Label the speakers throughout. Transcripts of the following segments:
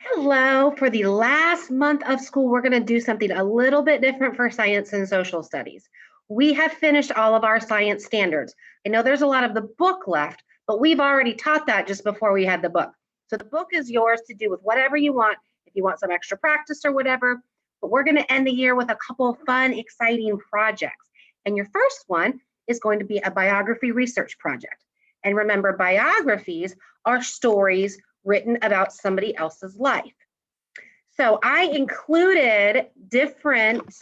Speaker 1: Hello. For the last month of school, we're going to do something a little bit different for science and social studies. We have finished all of our science standards. I know there's a lot of the book left, but we've already taught that just before we had the book. So the book is yours to do with whatever you want, if you want some extra practice or whatever. But we're going to end the year with a couple fun, exciting projects. And your first one is going to be a biography research project. And remember, biographies are stories written about somebody else's life. So I included different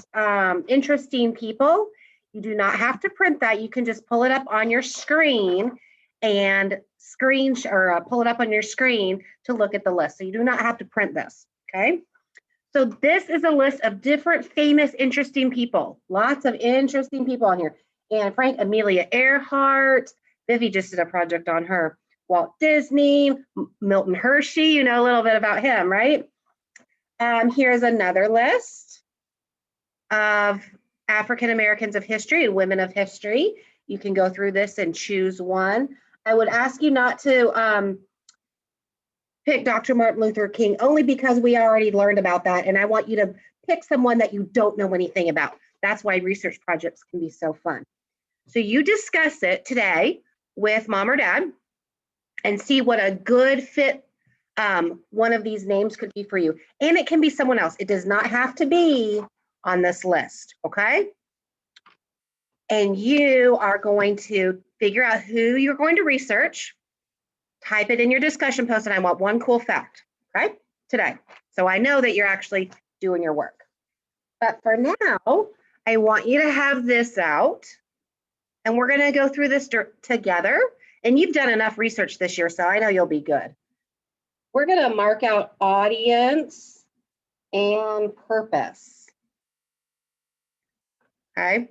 Speaker 1: interesting people. You do not have to print that. You can just pull it up on your screen and pull it up on your screen to look at the list. So you do not have to print this, okay? So this is a list of different famous, interesting people. Lots of interesting people on here. And Frank, Amelia Earhart, Vivi just did a project on her. Walt Disney, Milton Hershey, you know a little bit about him, right? Here's another list of African Americans of history and women of history. You can go through this and choose one. I would ask you not to pick Dr. Martin Luther King, only because we already learned about that, and I want you to pick someone that you don't know anything about. That's why research projects can be so fun. So you discuss it today with mom or dad and see what a good fit one of these names could be for you. And it can be someone else. It does not have to be on this list, okay? And you are going to figure out who you're going to research, type it in your discussion post, and I want one cool fact, okay, today. So I know that you're actually doing your work. But for now, I want you to have this out, and we're gonna go through this together. And you've done enough research this year, so I know you'll be good. We're gonna mark out audience and purpose. Okay.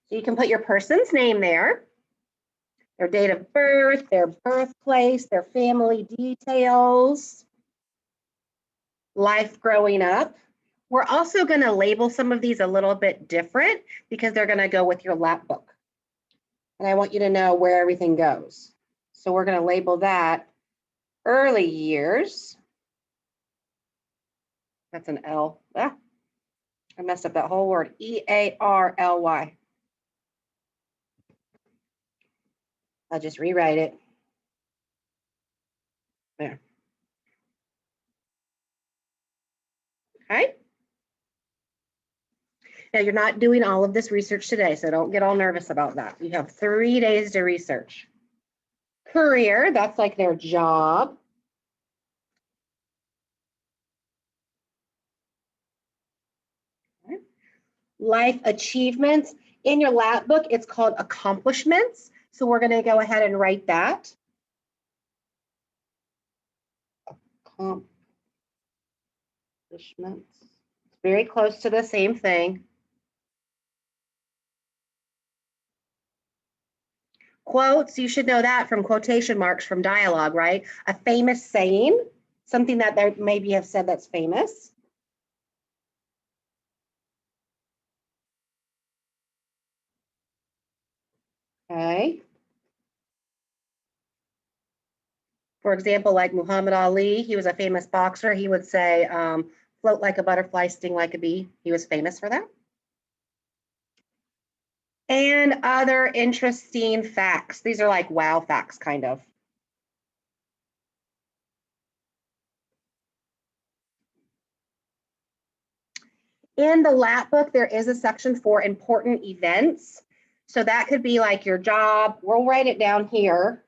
Speaker 1: So you can put your person's name there, their date of birth, their birthplace, their family details, life growing up. We're also gonna label some of these a little bit different because they're gonna go with your lap book. And I want you to know where everything goes. So we're going to label that early years. That's an L. Ah, I messed up that whole word. E-A-R-L-Y. I'll just rewrite it. There. Okay. Now you're not doing all of this research today, so don't get all nervous about that. You have 3 days to research. Career, that's like their job. Okay. Life achievements. In your lab book, it's called accomplishments. So we're going to go ahead and write that. Accomplishments. It's very close to the same thing. Quotes, you should know that from quotation marks from dialogue, right? A famous saying, something that they maybe have said that's famous. Okay. For example, like Muhammad Ali, he was a famous boxer. He would say, float like a butterfly, sting like a bee. He was famous for that. And other interesting facts. These are like wow facts, kind of. In the lap book, there is a section for important events. So that could be like your job. We'll write it down here.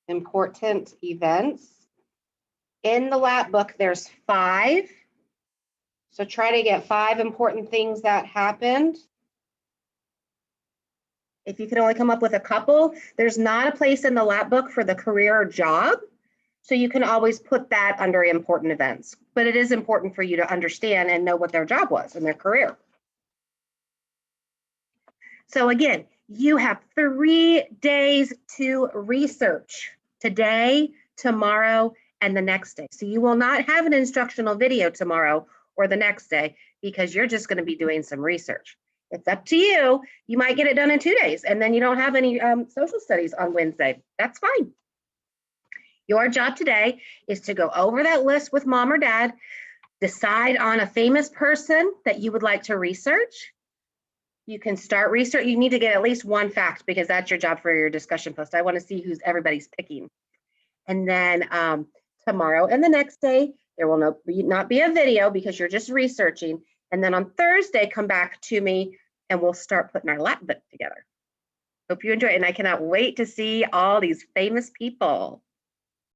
Speaker 1: Important events. In the lap book, there's 5. So try to get 5 important things that happened. If you can only come up with a couple, there's not a place in the lap book for the career or job. So you can always put that under important events. But it is important for you to understand and know what their job was and their career. So again, you have 3 days to research. Today, tomorrow, and the next day. So you will not have an instructional video tomorrow or the next day because you're just going to be doing some research. It's up to you. You might get it done in 2 days and then you don't have any social studies on Wednesday. That's fine. Your job today is to go over that list with mom or dad, decide on a famous person that you would like to research. You can start research. You need to get at least one fact because that's your job for your discussion post. I want to see who's everybody's picking. And then tomorrow and the next day, there will not be a video because you're just researching. And then on Thursday, come back to me and we'll start putting our lab book together. Hope you enjoy it. And I cannot wait to see all these famous people.